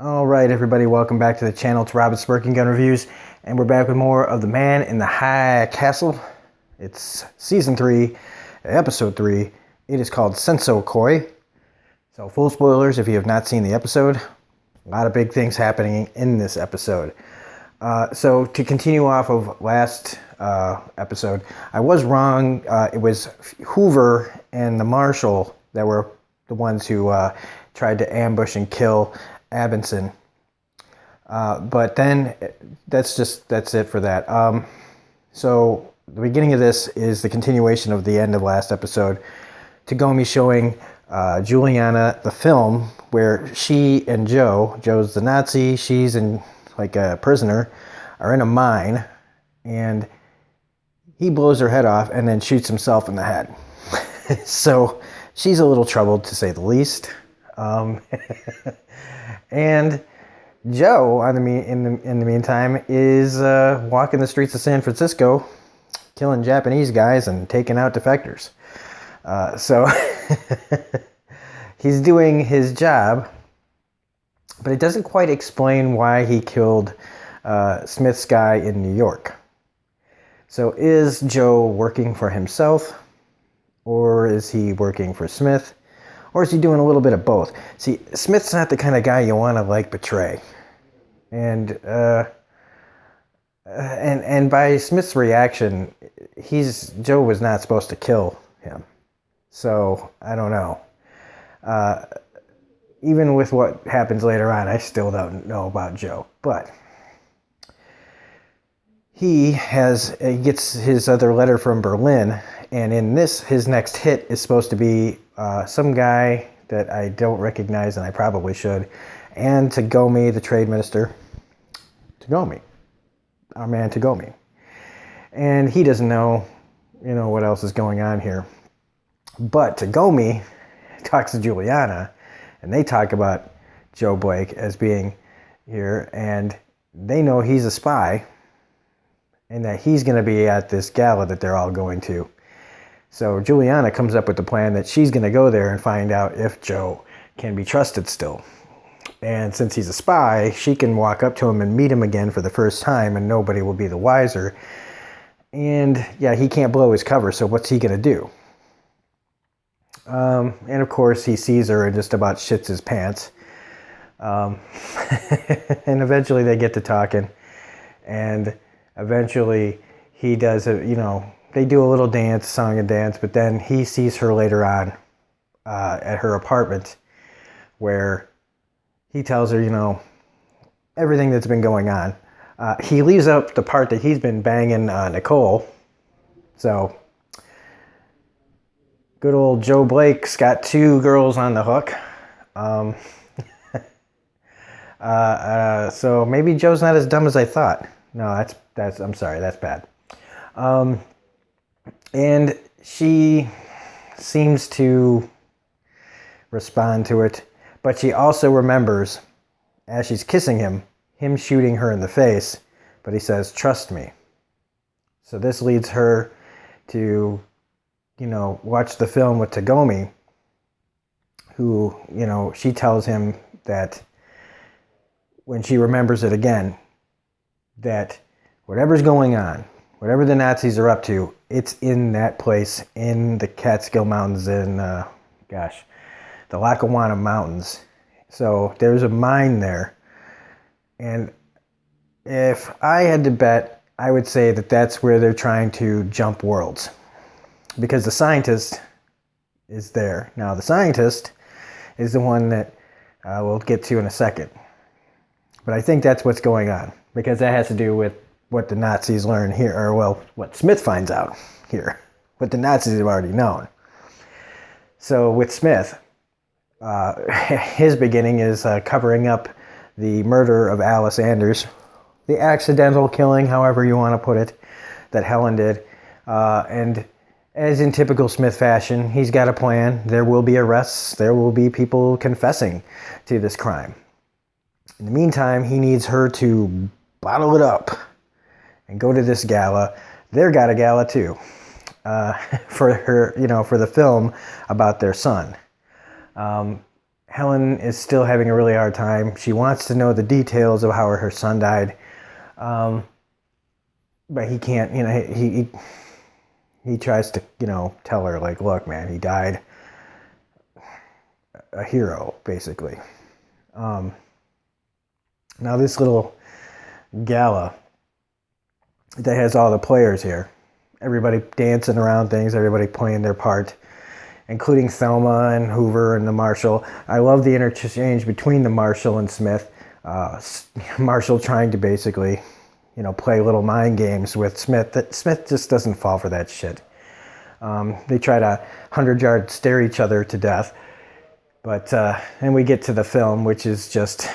All right, everybody, welcome back to the channel. It's Robert Smirking Gun Reviews, and we're back with more of The Man in the High Castle. It's Season 3, Episode 3. It is called Senso Koi. So, full spoilers if you have not seen the episode. A lot of big things happening in this episode. So, to continue off of last episode, I was wrong. It was Hoover and the Marshal that were the ones who tried to ambush and kill Abinson. But then that's it for that. So the beginning of this is the continuation of the end of last episode. Tagomi showing Juliana the film where she and Joe's the Nazi, she's in like a prisoner, are in a mine, and he blows her head off and then shoots himself in the head. So she's a little troubled, to say the least. And Joe, in the meantime, is walking the streets of San Francisco, killing Japanese guys and taking out defectors. So he's doing his job, but it doesn't quite explain why he killed Smith's guy in New York. So is Joe working for himself, or is he working for Smith? Or is he doing a little bit of both? See, Smith's not the kind of guy you want to, betray. And by Smith's reaction, Joe was not supposed to kill him. So, I don't know. Even with what happens later on, I still don't know about Joe. But he gets his other letter from Berlin, and in this, his next hit is supposed to be some guy that I don't recognize, and I probably should, and Tagomi, the trade minister. Tagomi. Our man Tagomi. And he doesn't know, what else is going on here. But Tagomi talks to Juliana, and they talk about Joe Blake as being here, and they know he's a spy, and that he's going to be at this gala that they're all going to. So Juliana comes up with the plan that she's going to go there and find out if Joe can be trusted still. And since he's a spy, she can walk up to him and meet him again for the first time, and nobody will be the wiser. And yeah, he can't blow his cover, so what's he going to do? And of course, he sees her and just about shits his pants. And eventually they get to talking, and eventually he does they do a little dance, song and dance, but then he sees her later on at her apartment, where he tells her, everything that's been going on. He leaves out the part that he's been banging Nicole. So, good old Joe Blake's got two girls on the hook. So maybe Joe's not as dumb as I thought. No, I'm sorry, that's bad. And she seems to respond to it, but she also remembers, as she's kissing him shooting her in the face, but he says, "Trust me." So this leads her to, watch the film with Tagomi, who, she tells him that when she remembers it again, that whatever's going on, whatever the Nazis are up to, it's in that place in the Catskill Mountains in, the Lackawanna Mountains. So there's a mine there. And if I had to bet, I would say that that's where they're trying to jump worlds. Because the scientist is there. Now, the scientist is the one that we'll get to in a second. But I think that's what's going on. Because that has to do with what the Nazis learn here, or what Smith finds out here, what the Nazis have already known. So with Smith, his beginning is covering up the murder of Alice Anders, the accidental killing, however you want to put it, that Helen did. And as in typical Smith fashion, he's got a plan. There will be arrests. There will be people confessing to this crime. In the meantime, he needs her to bottle it up and go to this gala. They're got a gala too, for her, for the film about their son. Helen is still having a really hard time. She wants to know the details of how her son died, but he can't. He tries to tell her, like, look, man, he died a hero, basically. Now this little gala that has all the players here, everybody dancing around things, everybody playing their part, including Thelma and Hoover and the Marshal. I love the interchange between the Marshal and Smith. Marshal trying to basically, play little mind games with Smith. That Smith just doesn't fall for that shit. They try to 100-yard stare each other to death. But then we get to the film, which is just...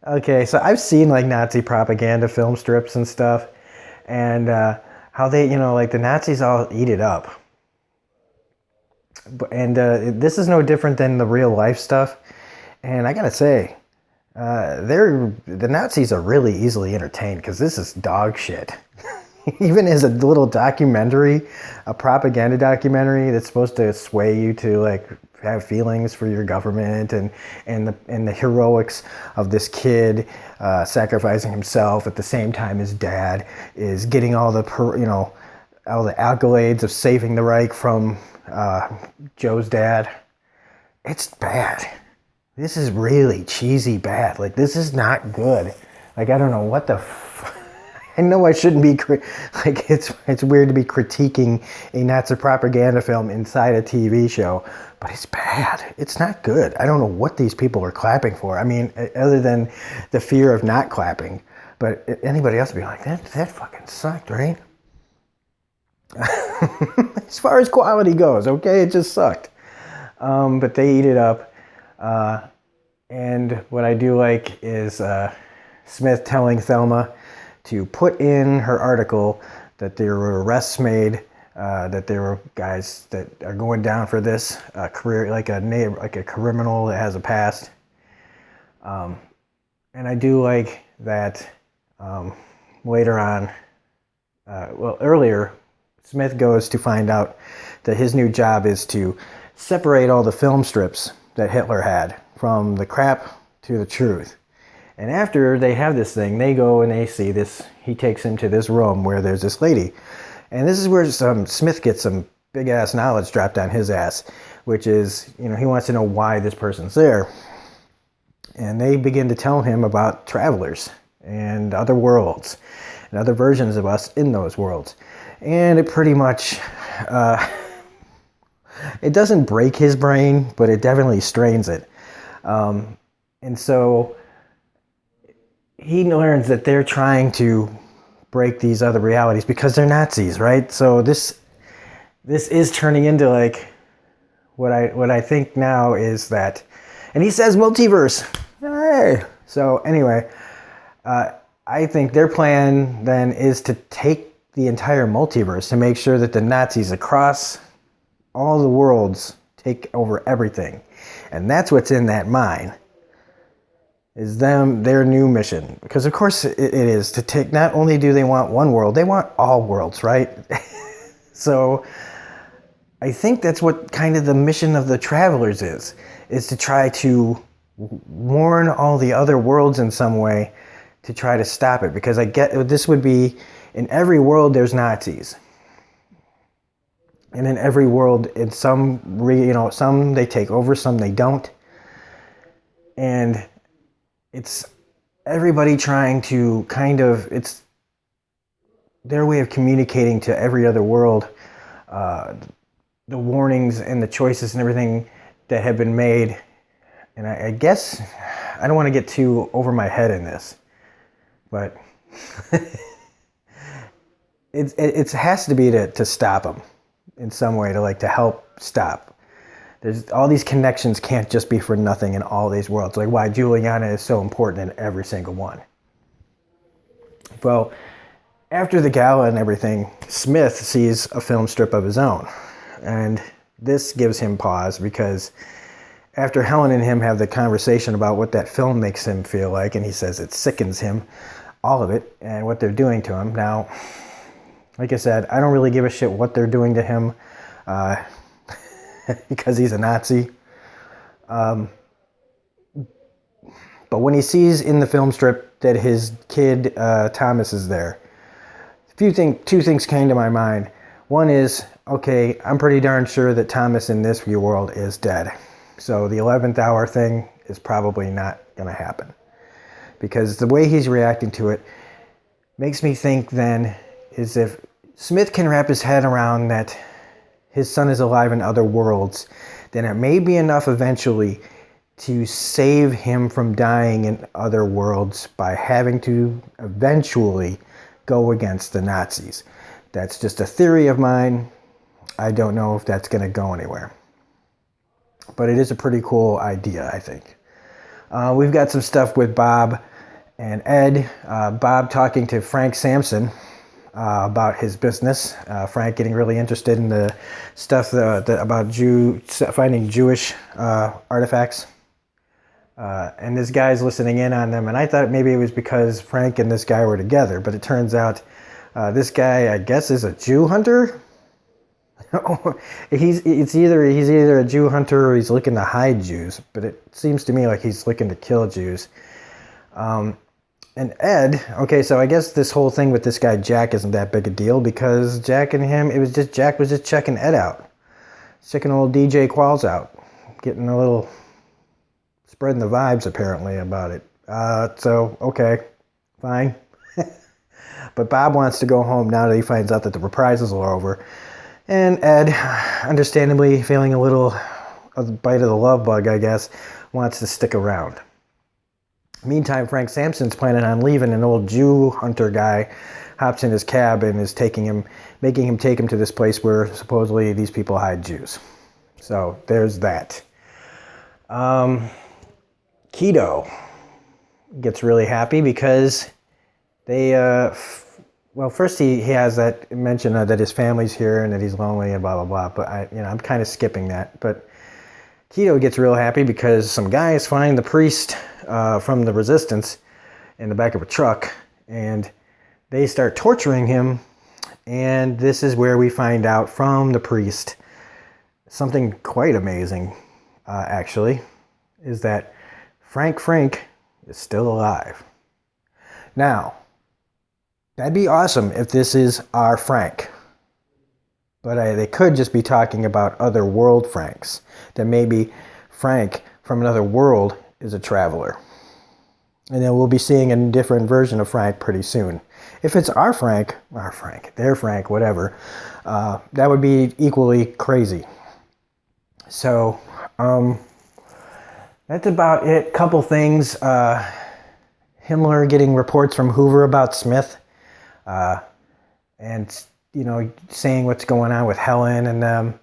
Okay, so I've seen like Nazi propaganda film strips and stuff. And how they, like the Nazis all eat it up. And this is no different than the real life stuff. And I gotta say, the Nazis are really easily entertained because this is dog shit. Even as a little documentary, a propaganda documentary that's supposed to sway you to like have feelings for your government and the heroics of this kid sacrificing himself at the same time his dad is getting all the accolades of saving the Reich from Joe's dad. It's bad. This is really cheesy bad. Like, this is not good. Like, I don't know what the I know I shouldn't be, like, it's weird to be critiquing a Nazi propaganda film inside a TV show, but it's bad. It's not good. I don't know what these people are clapping for. I mean, other than the fear of not clapping, but anybody else would be like, that fucking sucked, right? As far as quality goes, okay, it just sucked. But they eat it up. And what I do like is Smith telling Thelma to put in her article that there were arrests made, that there were guys that are going down for this career, like a criminal that has a past. And I do like that later on, earlier, Smith goes to find out that his new job is to separate all the film strips that Hitler had from the crap to the truth. And after they have this thing, they go and they see this. He takes him to this room where there's this lady. And this is where Smith gets some big-ass knowledge dropped on his ass, which is, he wants to know why this person's there. And they begin to tell him about travelers and other worlds and other versions of us in those worlds. And it pretty much, it doesn't break his brain, but it definitely strains it. And so he learns that they're trying to break these other realities because they're Nazis, right? So this is turning into like what I think now is that, and he says multiverse. Hey. So anyway, I think their plan then is to take the entire multiverse to make sure that the Nazis across all the worlds take over everything. And that's what's in that mine. Is their new mission. Because of course it is to take, not only do they want one world, they want all worlds, right? So I think that's what kind of the mission of the travelers is to try to warn all the other worlds in some way to try to stop it. Because I get, this would be, in every world there's Nazis. And in every world, in some they take over, some they don't. And it's everybody trying to it's their way of communicating to every other world the warnings and the choices and everything that have been made. And I guess I don't want to get too over my head in this, but it has to be to stop them in some way, to help stop. There's all these connections can't just be for nothing in all these worlds. Like why Juliana is so important in every single one. Well, after the gala and everything, Smith sees a film strip of his own. And this gives him pause because after Helen and him have the conversation about what that film makes him feel like, and he says it sickens him, all of it, and what they're doing to him. Now, like I said, I don't really give a shit what they're doing to him. because he's a Nazi. But when he sees in the film strip that his kid Thomas is there, two things came to my mind. One is, okay, I'm pretty darn sure that Thomas in this view world is dead. So the 11th hour thing is probably not going to happen. Because the way he's reacting to it makes me think then is if Smith can wrap his head around that his son is alive in other worlds, then it may be enough eventually to save him from dying in other worlds by having to eventually go against the Nazis. That's just a theory of mine. I don't know if that's going to go anywhere. But it is a pretty cool idea, I think. We've got some stuff with Bob and Ed. Bob talking to Frank Sampson about his business. Frank getting really interested in the stuff about finding Jewish artifacts. And this guy's listening in on them. And I thought maybe it was because Frank and this guy were together. But it turns out this guy, I guess, is a Jew hunter. he's either a Jew hunter or he's looking to hide Jews. But it seems to me like he's looking to kill Jews. And Ed, okay, so I guess this whole thing with this guy Jack isn't that big a deal because Jack and him, Jack was just checking Ed out. Checking old DJ Qualls out. Getting a little, spreading the vibes apparently about it. So, okay, fine. But Bob wants to go home now that he finds out that the reprisals are over. And Ed, understandably feeling a little bite of the love bug, I guess, wants to stick around. Meantime, Frank Sampson's planning on leaving. An old Jew hunter guy hops in his cab and is making him take him to this place where supposedly these people hide Jews. So there's that. Keto gets really happy because they, first he has that mention that his family's here and that he's lonely and blah, blah, blah. But I'm kind of skipping that. But Keto gets real happy because some guys find the priest from the resistance in the back of a truck and they start torturing him. And this is where we find out from the priest something quite amazing, actually, is that Frank is still alive. Now, that'd be awesome if this is our Frank. But they could just be talking about other world Franks. That maybe Frank from another world is a traveler. And then we'll be seeing a different version of Frank pretty soon. If it's their Frank, whatever, that would be equally crazy. So, that's about it. Couple things. Himmler getting reports from Hoover about Smith. And saying what's going on with Helen and them,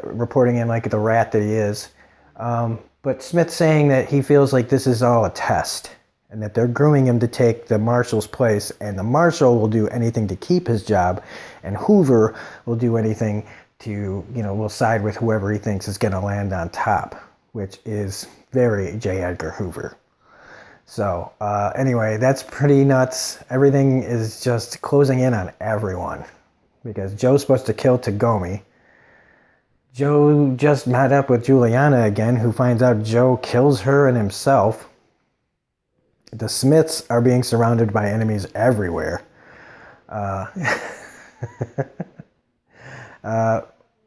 reporting him like the rat that he is. But Smith saying that he feels like this is all a test and that they're grooming him to take the marshal's place, and the marshal will do anything to keep his job, and Hoover will do anything to, will side with whoever he thinks is going to land on top, which is very J. Edgar Hoover. So anyway, that's pretty nuts. Everything is just closing in on everyone because Joe's supposed to kill Tagomi. Joe just met up with Juliana again, who finds out Joe kills her and himself. The Smiths are being surrounded by enemies everywhere.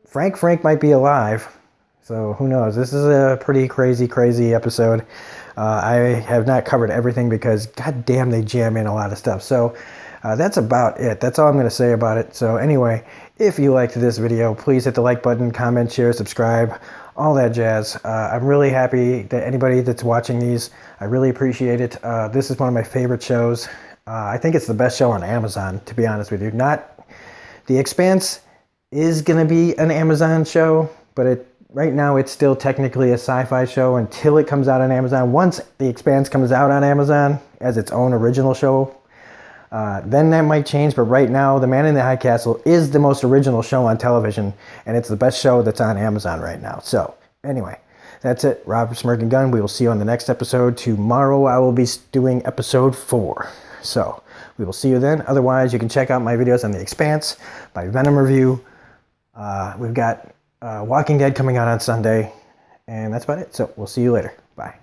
Frank might be alive, so who knows? This is a pretty crazy episode. I have not covered everything because, goddamn, they jam in a lot of stuff. So that's about it. That's all I'm going to say about it. So anyway, if you liked this video, please hit the like button, comment, share, subscribe, all that jazz. I'm really happy that anybody that's watching these, I really appreciate it. This is one of my favorite shows. I think it's the best show on Amazon, to be honest with you. The Expanse is going to be an Amazon show, but right now it's still technically a sci-fi show until it comes out on Amazon. Once The Expanse comes out on Amazon as its own original show, then that might change. But right now, The Man in the High Castle is the most original show on television, and it's the best show that's on Amazon right now. So anyway, that's it. Rob Smirking Gun. We will see you on the next episode. Tomorrow I will be doing episode 4. So we will see you then. Otherwise, you can check out my videos on The Expanse, my Venom review. We've got Walking Dead coming out on Sunday. And that's about it. So we'll see you later. Bye.